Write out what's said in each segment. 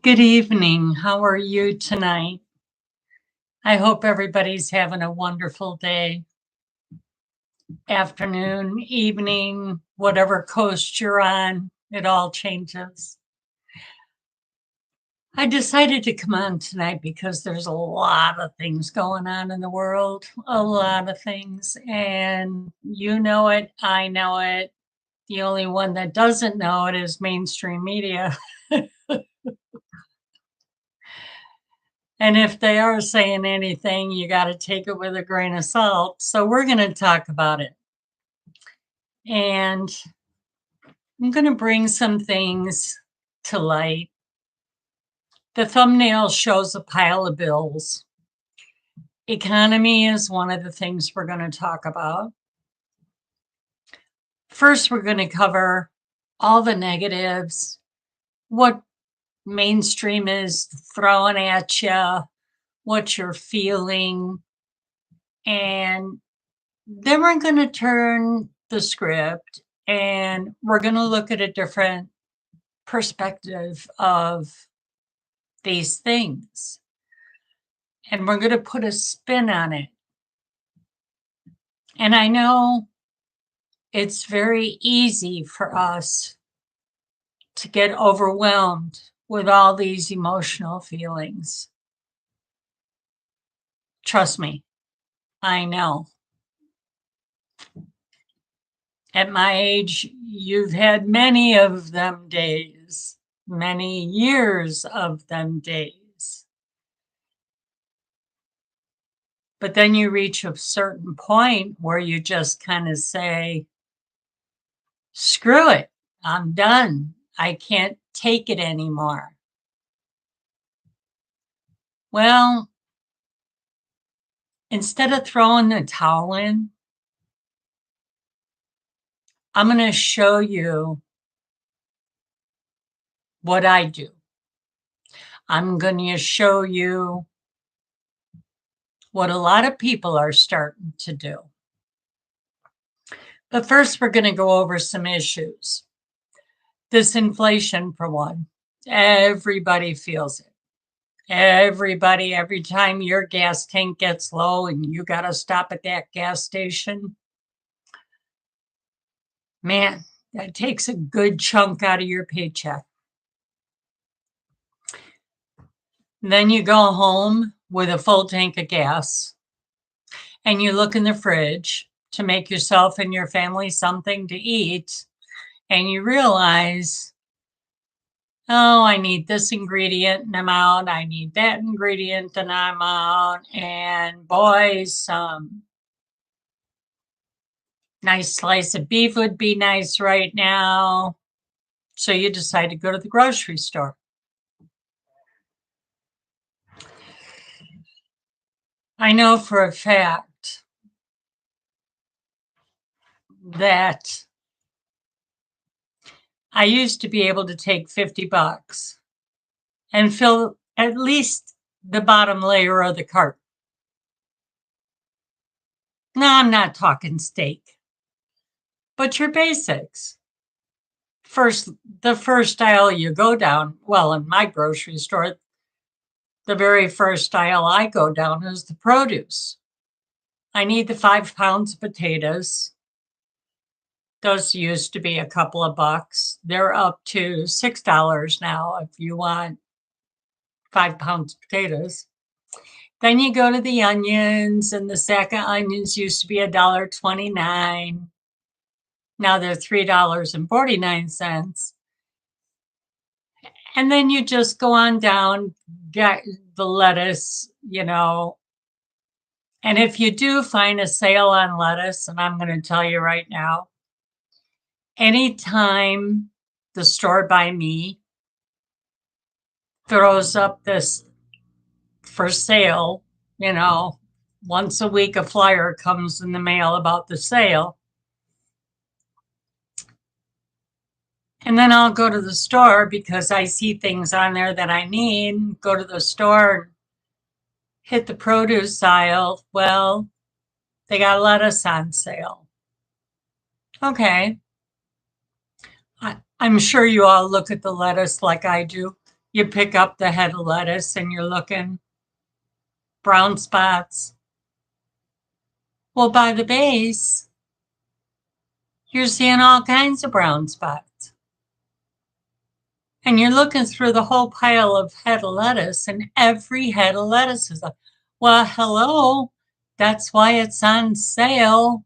Good evening. How are you tonight? I hope everybody's having a wonderful day, afternoon, evening, whatever coast you're on. It all changes. I decided to come on tonight because there's a lot of things going on in the world, a lot of things. And you know it, I know it. The only one that doesn't know it is mainstream media. And if they are saying anything, you got to take it with a grain of salt. So we're going to talk about it. And I'm going to bring some things to light. The thumbnail shows a pile of bills. Economy is one of the things we're going to talk about. First, we're going to cover all the negatives, what mainstream is throwing at you, what you're feeling, and then we're going to turn the script and we're going to look at a different perspective of these things. And we're going to put a spin on it. And I know it's very easy for us to get overwhelmed with all these emotional feelings. Trust me, I know. At my age, you've had many of them days, many years of them days. But then you reach a certain point where you just kind of say, screw it, I'm done. I can't take it anymore. Well, instead of throwing the towel in, I'm going to show you what I do. I'm going to show you what a lot of people are starting to do. But first, we're going to go over some issues. This inflation, for one, everybody feels it. Everybody, every time your gas tank gets low and you got to stop at that gas station, man, that takes a good chunk out of your paycheck. Then you go home with a full tank of gas and you look in the fridge to make yourself and your family something to eat, and you realize, oh, I need this ingredient and I'm out. I need that ingredient and I'm out. And boy, some nice slice of beef would be nice right now. So you decide to go to the grocery store. I know for a fact that I used to be able to take $50 and fill at least the bottom layer of the cart. No, I'm not talking steak, but your basics. The first aisle you go down, well, in my grocery store, the very first aisle I go down is the produce. I need the 5 pounds of potatoes. Those used to be a couple of bucks. They're up to $6 now if you want 5 pounds of potatoes. Then you go to the onions, and the sack of onions used to be $1.29. Now they're $3.49. And then you just go on down, get the lettuce, and if you do find a sale on lettuce, and I'm going to tell you right now, anytime the store by me throws up this for sale, once a week a flyer comes in the mail about the sale. And then I'll go to the store because I see things on there that I need, go to the store, hit the produce aisle. Well, they got lettuce on sale. Okay. I'm sure you all look at the lettuce like I do. You pick up the head of lettuce and you're looking, brown spots. Well, by the base, you're seeing all kinds of brown spots. And you're looking through the whole pile of head of lettuce, and every head of lettuce is like, well, hello, that's why it's on sale.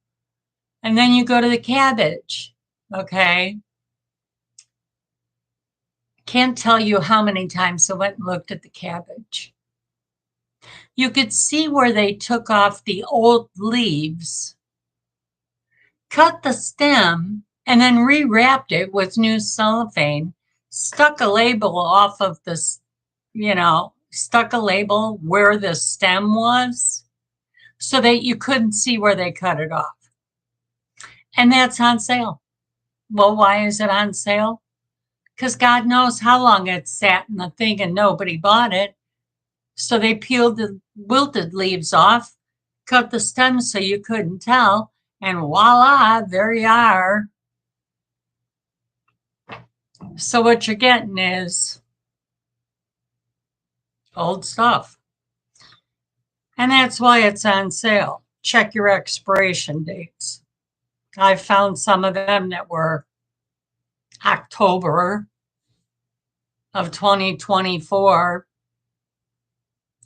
And then you go to the cabbage, okay? Can't tell you how many times I went and looked at the cabbage. You could see where they took off the old leaves, cut the stem, and then rewrapped it with new cellophane, stuck a label off of this, stuck a label where the stem was so that you couldn't see where they cut it off. And that's on sale. Well, why is it on sale? Because God knows how long it sat in the thing and nobody bought it. So they peeled the wilted leaves off, cut the stems so you couldn't tell, and voila, there you are. So what you're getting is old stuff. And that's why it's on sale. Check your expiration dates. I found some of them that were October of 2024.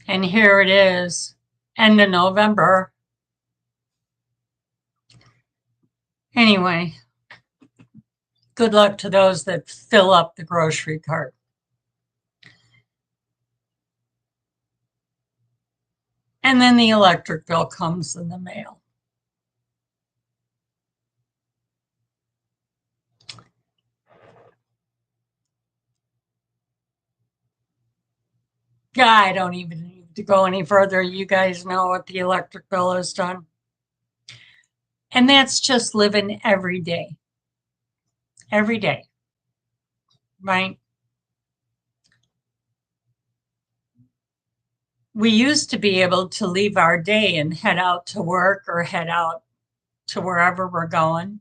And here it is, end of November. Anyway, good luck to those that fill up the grocery cart. And then the electric bill comes in the mail. I don't even need to go any further. You guys know what the electric bill has done. And that's just living every day. Every day. Right? We used to be able to leave our day and head out to work or head out to wherever we're going.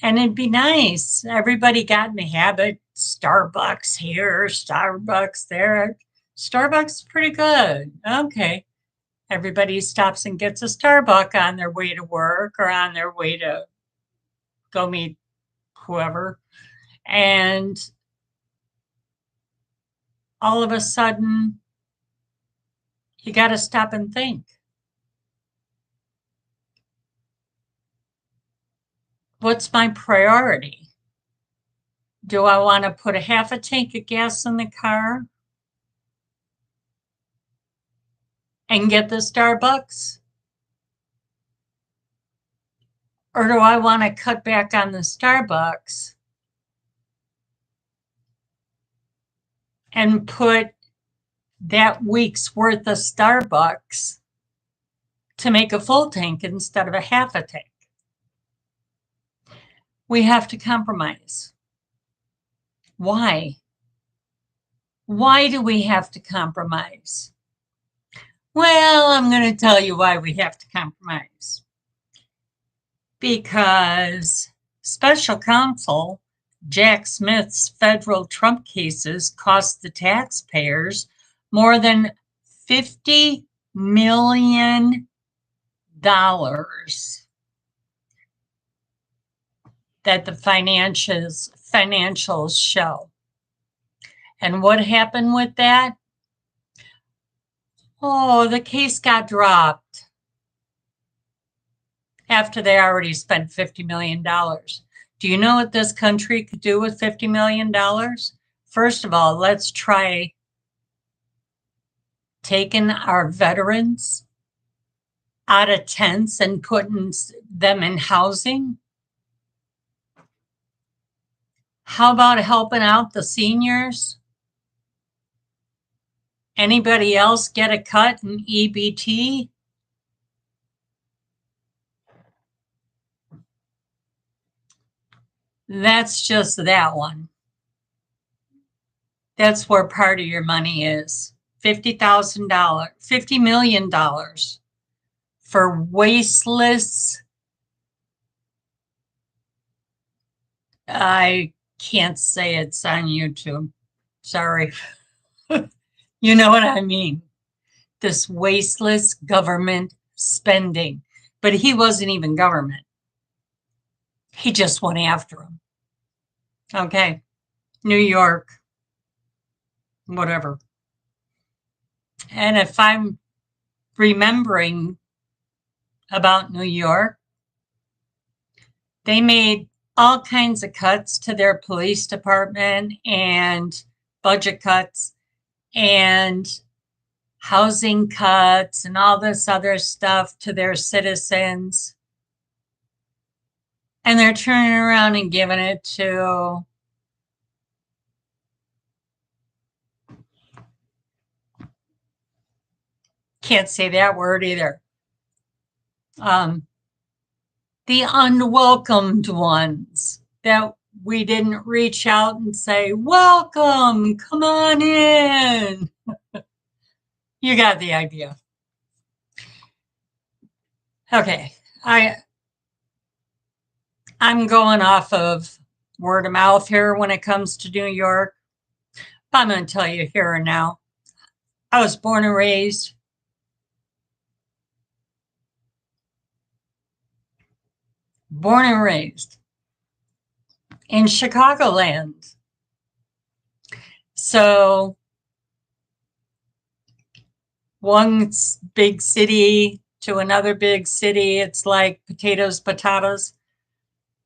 And it'd be nice. Everybody got in the habit. Starbucks here, Starbucks there. Starbucks is pretty good. Okay. Everybody stops and gets a Starbucks on their way to work or on their way to go meet whoever. And all of a sudden, you got to stop and think. What's my priority? Do I want to put a half a tank of gas in the car and get the Starbucks? Or do I want to cut back on the Starbucks and put that week's worth of Starbucks to make a full tank instead of a half a tank? We have to compromise. Why? Why do we have to compromise? Well, I'm going to tell you why we have to compromise. Because special counsel Jack Smith's federal Trump cases cost the taxpayers more than $50 million that the financials show. And what happened with that? Oh, the case got dropped after they already spent $50 million. Do you know what this country could do with $50 million? First of all, let's try taking our veterans out of tents and putting them in housing. How about helping out the seniors? Anybody else get a cut in EBT? That's just that one. That's where part of your money is. $50 million for wasteless, I can't say it's on YouTube. Sorry. You know what I mean? This wasteless government spending. But he wasn't even government. He just went after him. Okay. New York, whatever. And if I'm remembering about New York, they made all kinds of cuts to their police department and budget cuts and housing cuts and all this other stuff to their citizens. And they're turning around and giving it to can't say that word either. The unwelcomed ones that we didn't reach out and say, welcome, come on in. You got the idea. Okay, I'm going off of word of mouth here when it comes to New York. I'm going to tell you here and now. I was born and raised in Chicagoland. So one big city to another big city, it's like potatoes, potatoes.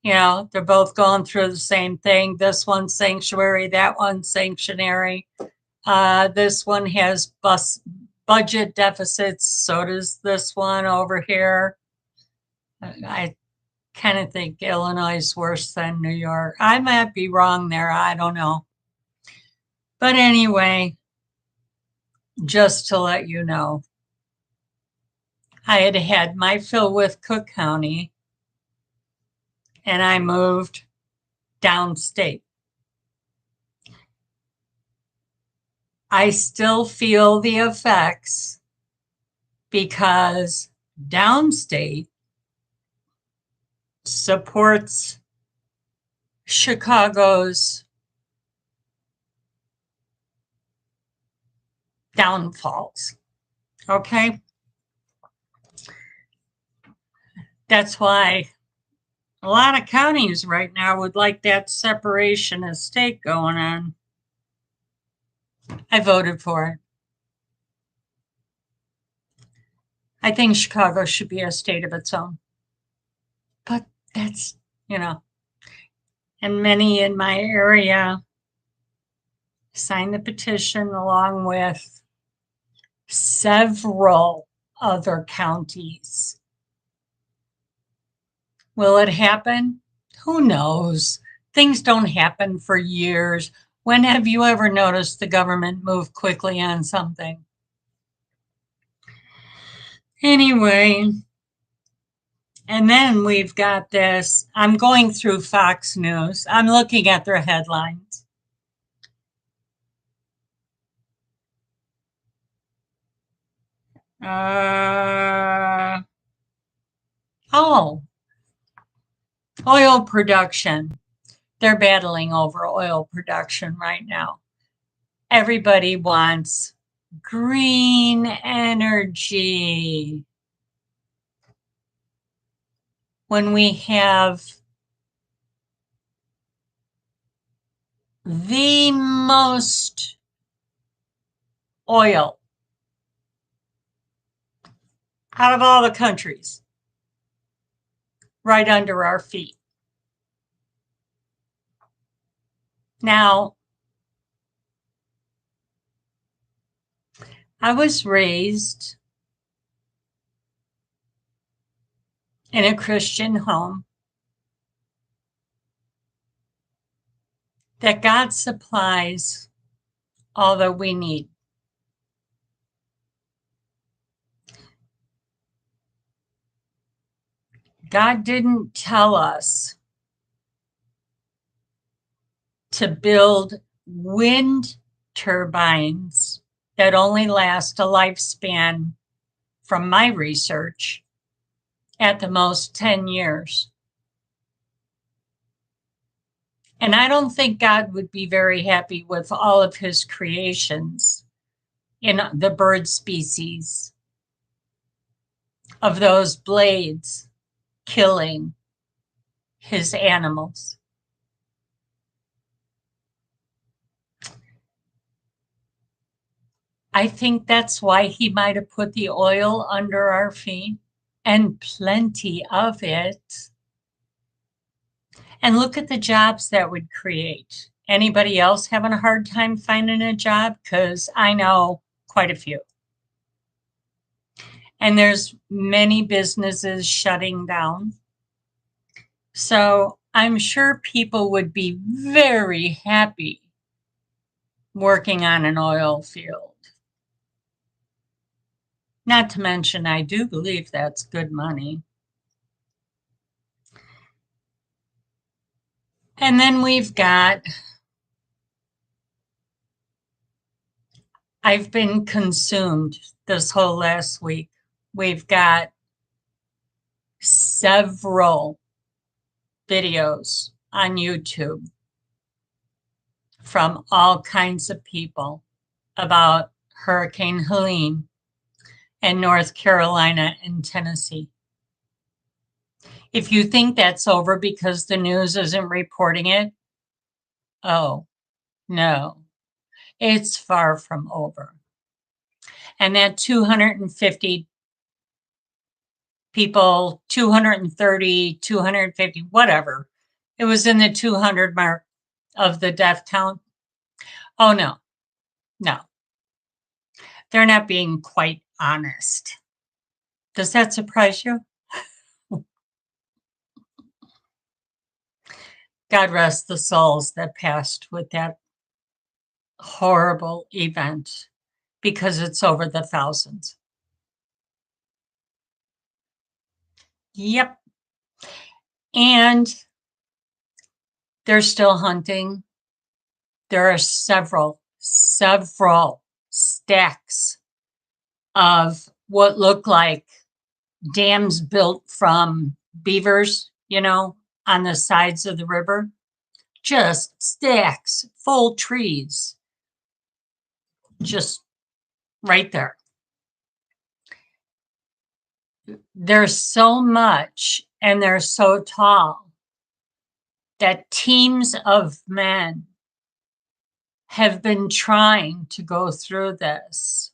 You know, they're both going through the same thing. This one's sanctuary, that one's sanctuary. This one has budget deficits. So does this one over here. I kind of think Illinois is worse than New York. I might be wrong there. I don't know. But anyway, just to let you know, I had had my fill with Cook County and I moved downstate. I still feel the effects because downstate supports Chicago's downfalls. Okay? That's why a lot of counties right now would like that separation of state going on. I voted for it. I think Chicago should be a state of its own. But that's, you know, and many in my area signed the petition along with several other counties. Will it happen? Who knows? Things don't happen for years. When have you ever noticed the government move quickly on something? Anyway, and then we've got this. I'm going through Fox News. I'm looking at their headlines. Oil production. They're battling over oil production right now. Everybody wants green energy. When we have the most oil out of all the countries right under our feet. Now, I was raised in a Christian home that God supplies all that we need. God didn't tell us to build wind turbines that only last a lifespan, from my research, at the most 10 years. And I don't think God would be very happy with all of his creations in the bird species of those blades killing his animals. I think that's why he might have put the oil under our feet, and plenty of it. And look at the jobs that would create. Anybody else having a hard time finding a job? Because I know quite a few. And there's many businesses shutting down. So I'm sure people would be very happy working on an oil field. Not to mention, I do believe that's good money. And then I've been consumed this whole last week. We've got several videos on YouTube from all kinds of people about Hurricane Helene in North Carolina and Tennessee. If you think that's over because the news isn't reporting it, oh, no, it's far from over. And that 250 people, 230, 250, whatever, it was in the 200 mark of the death count. Oh, no, no. They're not being quite honest. Does that surprise you? God rest the souls that passed with that horrible event, because it's over the thousands. Yep. And they're still hunting. There are several stacks of what look like dams built from beavers, on the sides of the river. Just stacks, full trees, just right there. There's so much, and they're so tall that teams of men have been trying to go through this,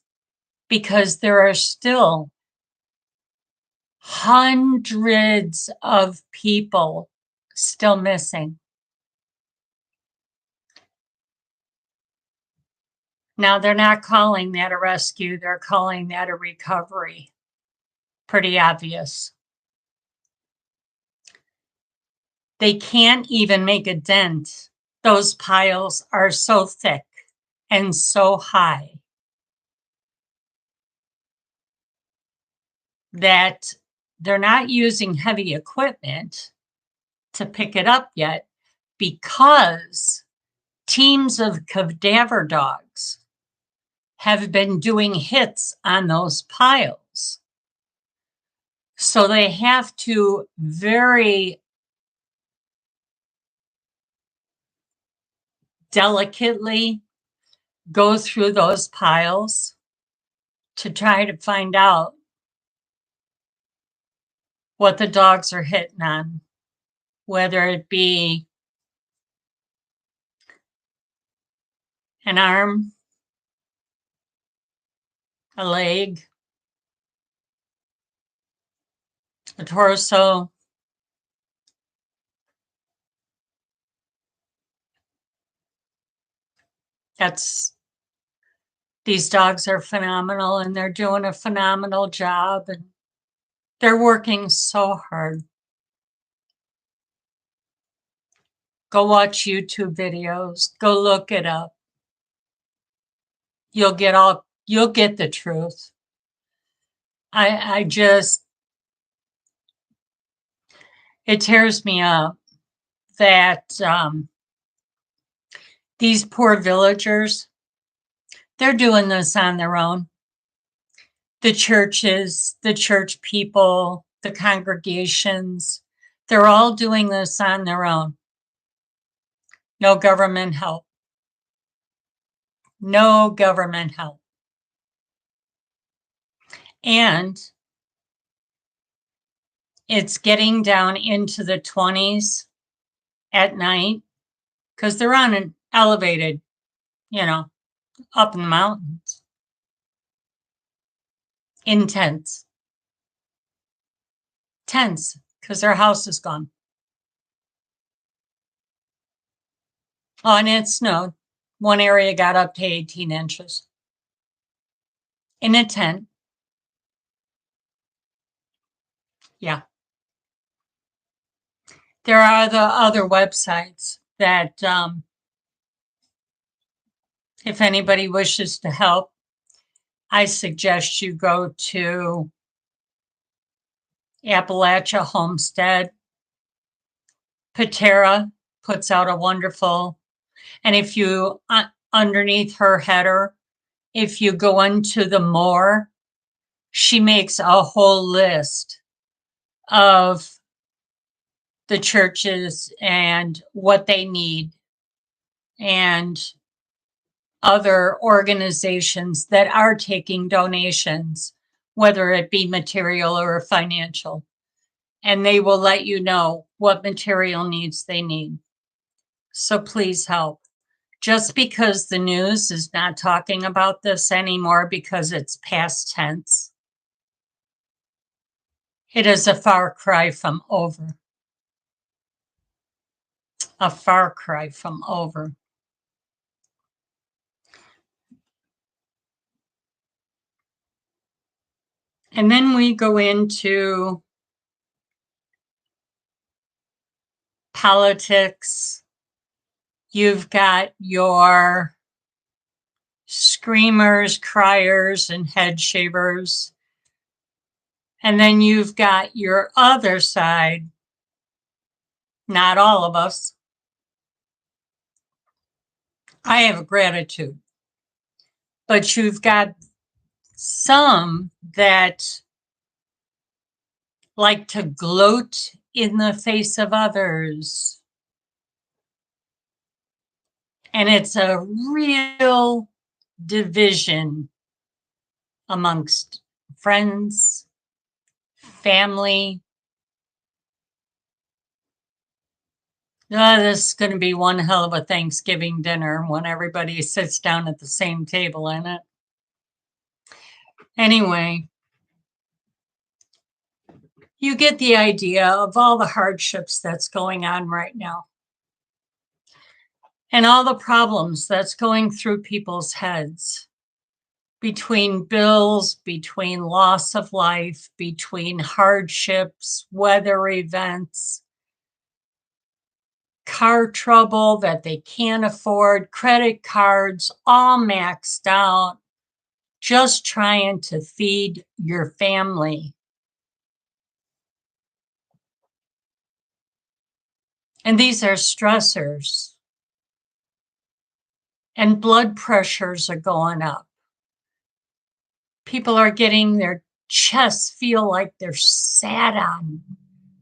because there are still hundreds of people still missing. Now, they're not calling that a rescue, they're calling that a recovery. Pretty obvious. They can't even make a dent. Those piles are so thick and so high that they're not using heavy equipment to pick it up yet, because teams of cadaver dogs have been doing hits on those piles. So they have to very delicately go through those piles to try to find out what the dogs are hitting on, whether it be an arm, a leg, a torso. These dogs are phenomenal, and they're doing a phenomenal job, and they're working so hard. Go watch YouTube videos. Go look it up. You'll get the truth. It tears me up that these poor villagers, they're doing this on their own. The churches, the church people, the congregations, they're all doing this on their own. No government help. No government help. And it's getting down into the 20s at night because they're on an elevated, up in the mountains. Intense. Tense because their house is gone. Oh, and it snowed. One area got up to 18 inches. In a tent. Yeah. There are the other websites that, if anybody wishes to help, I suggest you go to Appalachia Homestead. Patera puts out a wonderful, and if you, underneath her header, if you go into the more, she makes a whole list of the churches and what they need and other organizations that are taking donations, whether it be material or financial. And they will let you know what material needs they need. So please help. Just because the news is not talking about this anymore because it's past tense, it is a far cry from over. A far cry from over. And then we go into politics. You've got your screamers, criers, and head shavers. And then you've got your other side, not all of us. I have gratitude. But you've got some that like to gloat in the face of others. And it's a real division amongst friends, family. This is going to be one hell of a Thanksgiving dinner when everybody sits down at the same table, isn't it? Anyway, you get the idea of all the hardships that's going on right now and all the problems that's going through people's heads between bills, between loss of life, between hardships, weather events, car trouble that they can't afford, credit cards all maxed out, just trying to feed your family. And these are stressors. And blood pressures are going up. People are getting their chests feel like they're sat on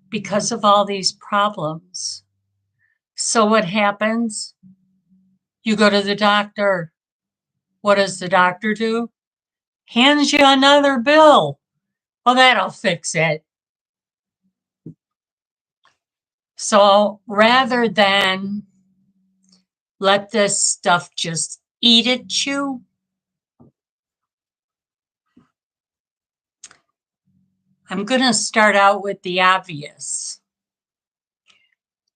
because of all these problems. So what happens? You go to the doctor. What does the doctor do? Hands you another bill. Well, that'll fix it. So rather than let this stuff just eat at you, I'm going to start out with the obvious.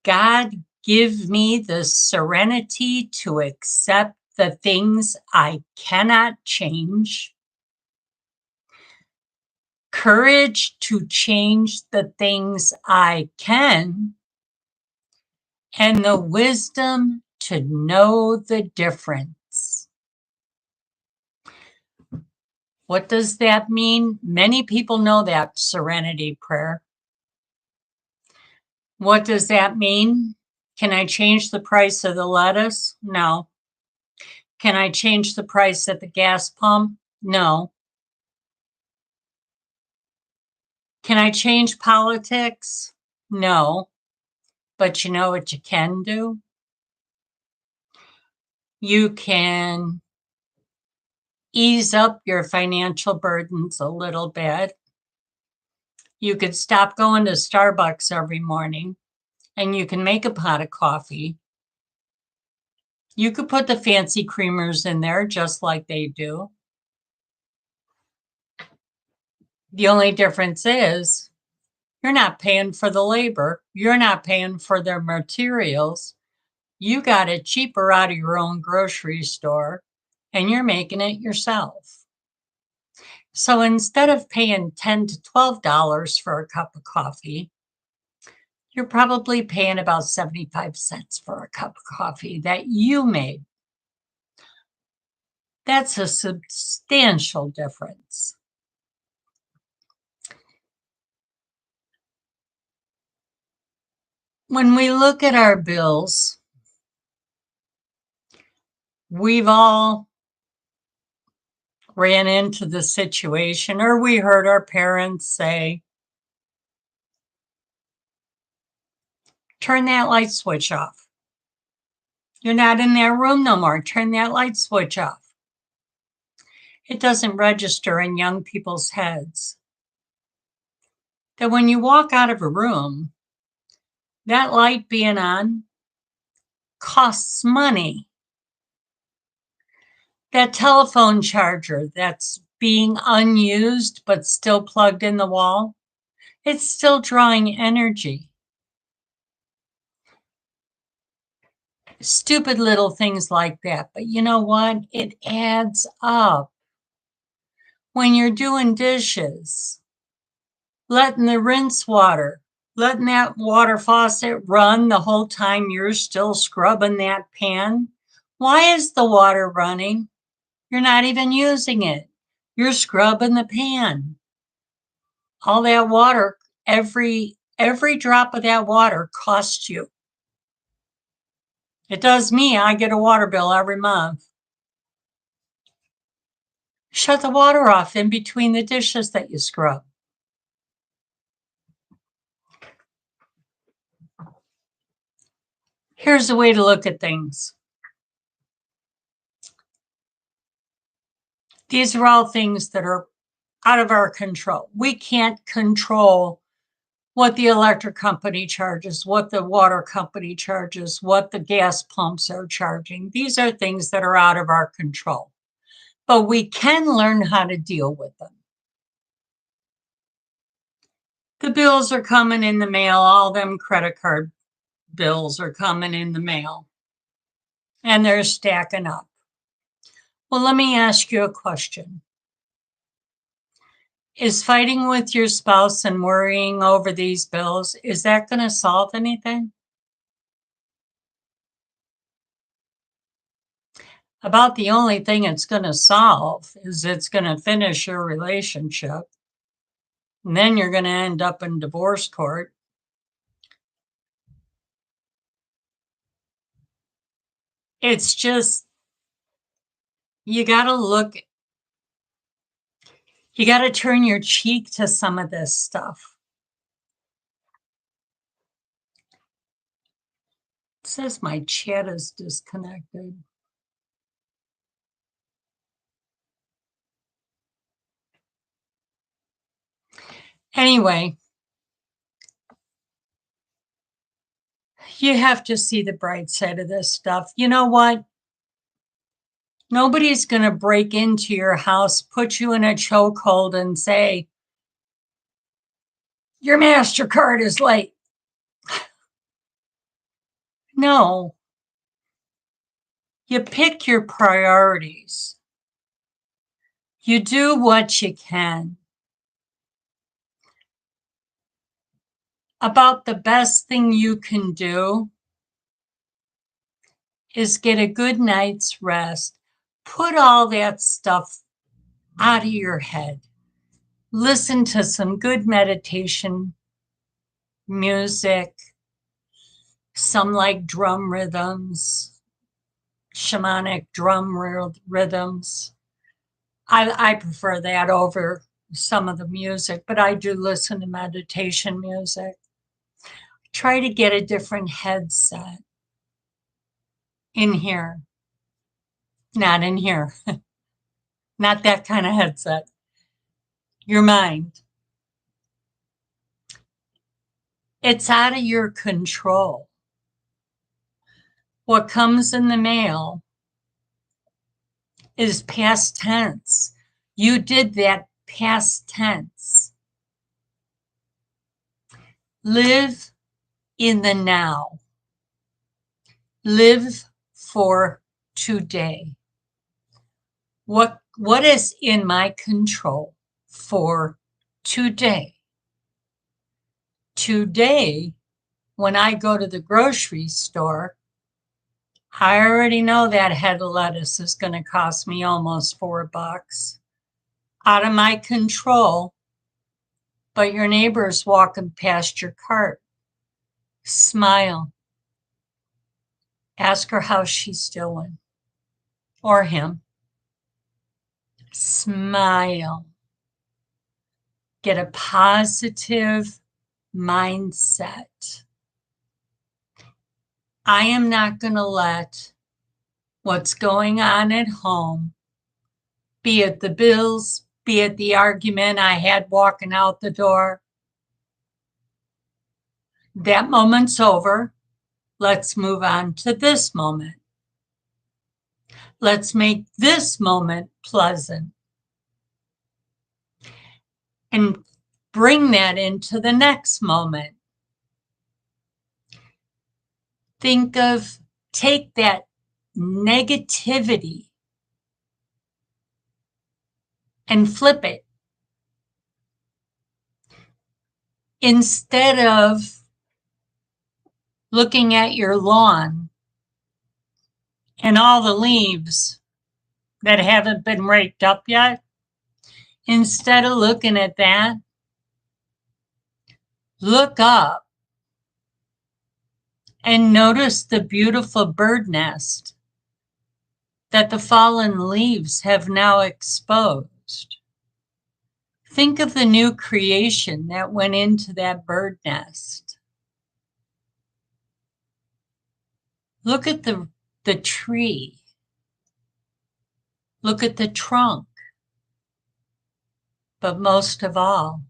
God, give me the serenity to accept the things I cannot change, courage to change the things I can, and the wisdom to know the difference. What does that mean? Many people know that serenity prayer. What does that mean? Can I change the price of the lettuce? No. Can I change the price at the gas pump? No. Can I change politics? No. But you know what you can do? You can ease up your financial burdens a little bit. You could stop going to Starbucks every morning and you can make a pot of coffee. You could put the fancy creamers in there just like they do. The only difference is you're not paying for the labor. You're not paying for their materials. You got it cheaper out of your own grocery store and you're making it yourself. So instead of paying $10 to $12 for a cup of coffee, you're probably paying about 75 cents for a cup of coffee that you made. That's a substantial difference. When we look at our bills, we've all ran into the situation, or we heard our parents say, turn that light switch off. You're not in that room no more. Turn that light switch off. It doesn't register in young people's heads that when you walk out of a room, that light being on costs money. That telephone charger that's being unused but still plugged in the wall, it's still drawing energy. Stupid little things like that. But you know what? It adds up. When you're doing dishes, letting the rinse water, letting that water faucet run the whole time you're still scrubbing that pan. Why is the water running? You're not even using it. You're scrubbing the pan. All that water, every drop of that water costs you. It does me. I get a water bill every month. Shut the water off in between the dishes that you scrub. Here's the way to look at things. These are all things that are out of our control. We can't control what the electric company charges, what the water company charges, what the gas pumps are charging. These are things that are out of our control, but we can learn how to deal with them. The bills are coming in the mail. All them credit card bills are coming in the mail and they're stacking up. Well, let me ask you a question. Is fighting with your spouse and worrying over these bills, is that going to solve anything? About the only thing it's going to solve is it's going to finish your relationship. And then you're going to end up in divorce court. It's just, you got to look, you got to turn your cheek to some of this stuff. It says my chat is disconnected. Anyway, you have to see the bright side of this stuff. You know what? Nobody's going to break into your house, put you in a chokehold and say, your MasterCard is late. No. You pick your priorities. You do what you can. About the best thing you can do is get a good night's rest. Put all that stuff out of your head. Listen to some good meditation music, some like drum rhythms, shamanic drum rhythms. I prefer that over some of the music, but I do listen to meditation music. Try to get a different headset in here. Not in here. Not that kind of headset. Your mind. It's out of your control. What comes in the mail is past tense. You did that past tense. Live in the now. Live for today. What is in my control for today? Today, when I go to the grocery store, I already know that head of lettuce is going to cost me almost $4. Out of my control, but your neighbor's walking past your cart. Smile. Ask her how she's doing. Or him. Smile. Get a positive mindset. I am not going to let what's going on at home, be it the bills, be it the argument I had walking out the door. That moment's over. Let's move on to this moment. Let's make this moment pleasant. And bring that into the next moment. Take that negativity and flip it. Instead of looking at your lawn and all the leaves that haven't been raked up yet, instead of looking at that, look up and notice the beautiful bird nest that the fallen leaves have now exposed. Think of the new creation that went into that bird nest. Look at the tree. Look at the trunk. But most of all,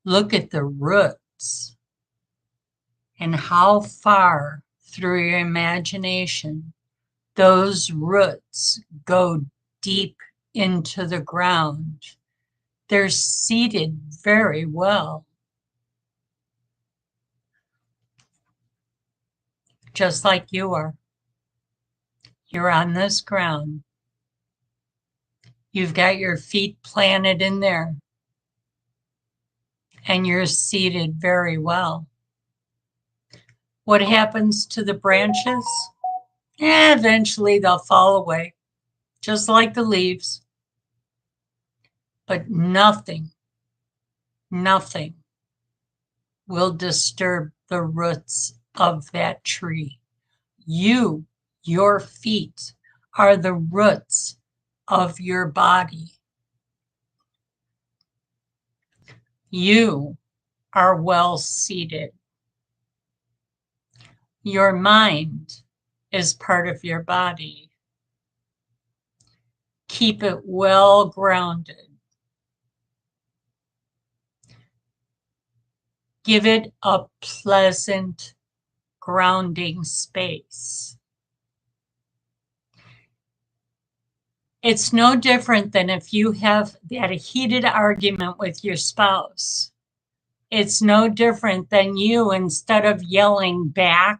look at the roots and how far through your imagination those roots go deep into the ground. They're seated very well. Just like you are. You're on this ground. You've got your feet planted in there. And you're seated very well. What happens to the branches? Eventually they'll fall away, just like the leaves. But nothing will disturb the roots of that tree. Your feet are the roots of your body. You are well seated. Your mind is part of your body. Keep it well grounded. Give it a pleasant grounding space. It's no different than if you have had a heated argument with your spouse. It's no different than you, instead of yelling back,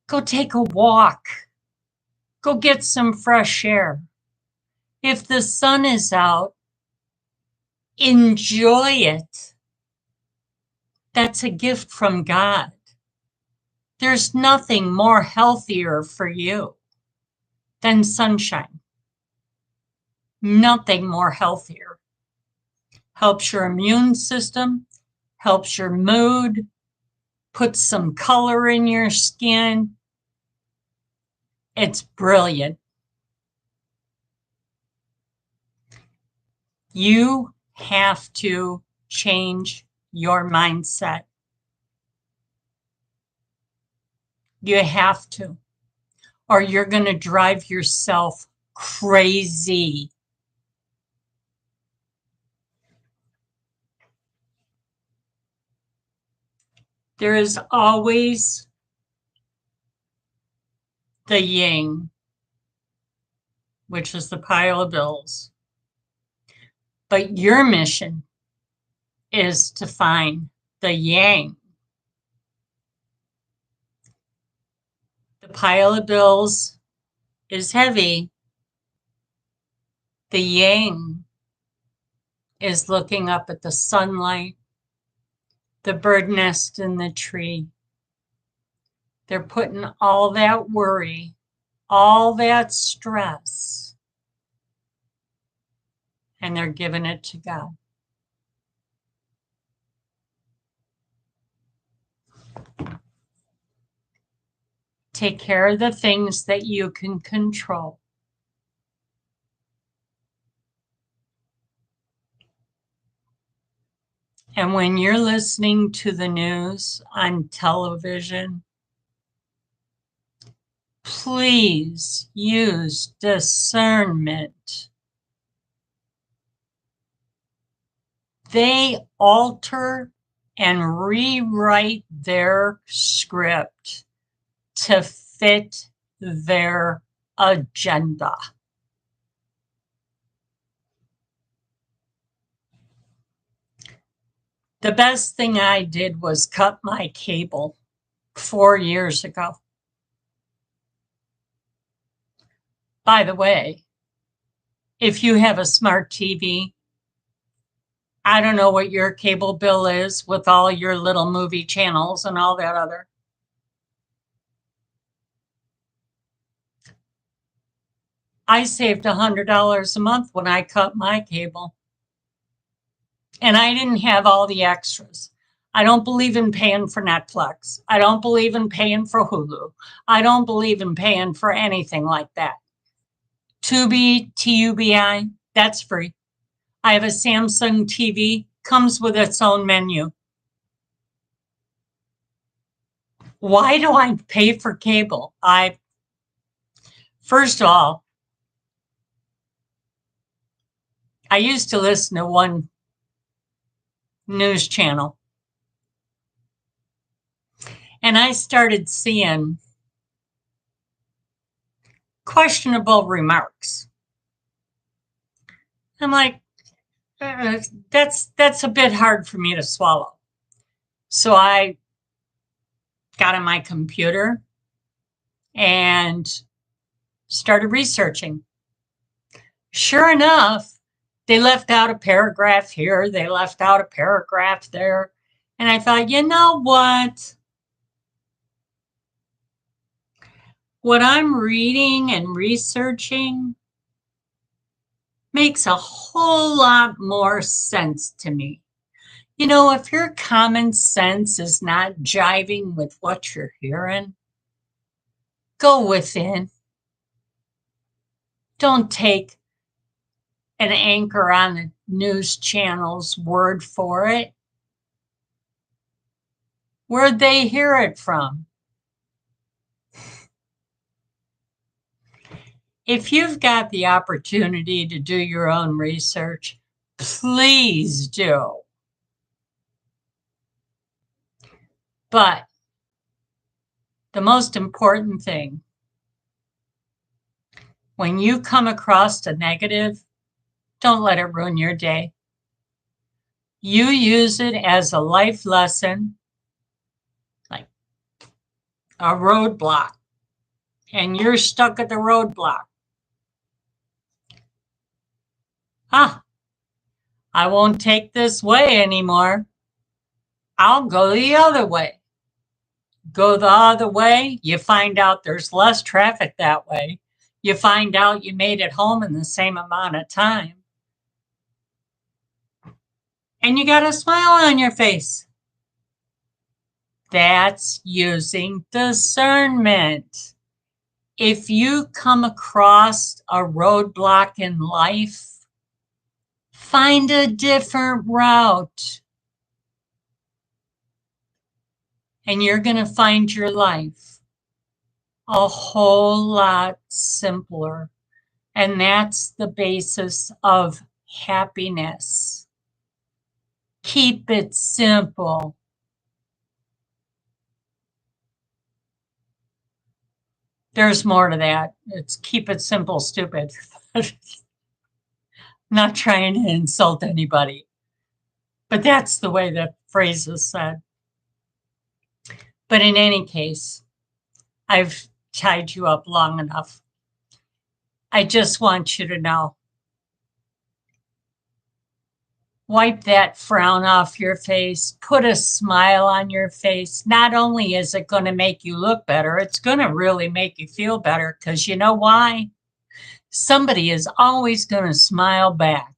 go take a walk. Go get some fresh air. If the sun is out, enjoy it. That's a gift from God. There's nothing more healthier for you than sunshine. Nothing more healthier. Helps your immune system, helps your mood, puts some color in your skin. It's brilliant. You have to change your mindset. You have to. or you're going to drive yourself crazy. There is always the yin, which is the pile of bills. But your mission is to find the yang. The pile of bills is heavy. The yang is looking up at the sunlight, the bird nest in the tree. They're putting all that worry, all that stress, and they're giving it to God. Take care of the things that you can control. And when you're listening to the news on television, please use discernment. They alter and rewrite their script to fit their agenda. The best thing I did was cut my cable 4 years ago. By the way, if you have a smart TV, I don't know what your cable bill is with all your little movie channels and all that other. I saved $100 a month when I cut my cable. And I didn't have all the extras. I don't believe in paying for Netflix. I don't believe in paying for Hulu. I don't believe in paying for anything like that. Tubi, Tubi, that's free. I have a Samsung TV, comes with its own menu. Why do I pay for cable? First of all, I used to listen to one news channel. And I started seeing questionable remarks. I'm like, that's a bit hard for me to swallow. So I got on my computer and started researching. Sure enough, they left out a paragraph here, they left out a paragraph there. And I thought, you know what? What I'm reading and researching makes a whole lot more sense to me. You know, if your common sense is not jiving with what you're hearing, go within. Don't take an anchor on the news channel's word for it. Where'd they hear it from? If you've got the opportunity to do your own research, please do. But the most important thing, when you come across a negative, don't let it ruin your day. You use it as a life lesson, like a roadblock, and you're stuck at the roadblock. I won't take this way anymore. I'll go the other way. Go the other way, you find out there's less traffic that way. You find out you made it home in the same amount of time. And you got a smile on your face. That's using discernment. If you come across a roadblock in life, find a different route. And you're going to find your life a whole lot simpler. And that's the basis of happiness. Keep it simple. There's more to that. It's keep it simple, stupid. Not trying to insult anybody, but that's the way the phrase is said. But in any case, I've tied you up long enough. I just want you to know, wipe that frown off your face, put a smile on your face. Not only is it going to make you look better, it's going to really make you feel better, because you know why? Somebody is always going to smile back.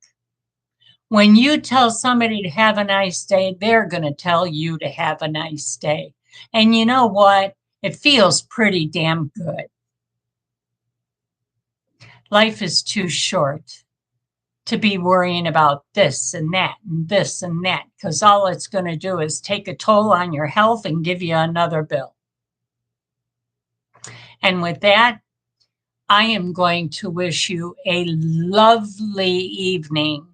When you tell somebody to have a nice day, they're going to tell you to have a nice day. And you know what? It feels pretty damn good. Life is too short to be worrying about this and that and this and that, because all it's going to do is take a toll on your health and give you another bill. And with that, I am going to wish you a lovely evening.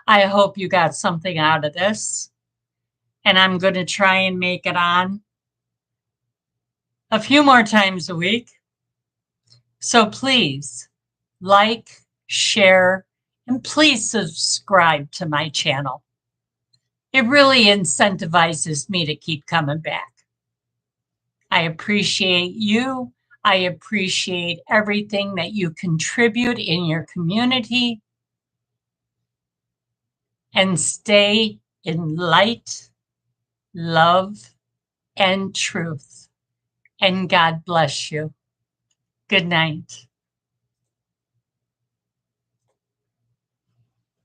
I hope you got something out of this, and I'm going to try and make it on a few more times a week. So please like, share, and please subscribe to my channel. It really incentivizes me to keep coming back. I appreciate you. I appreciate everything that you contribute in your community. And stay in light, love, and truth. And God bless you. Good night.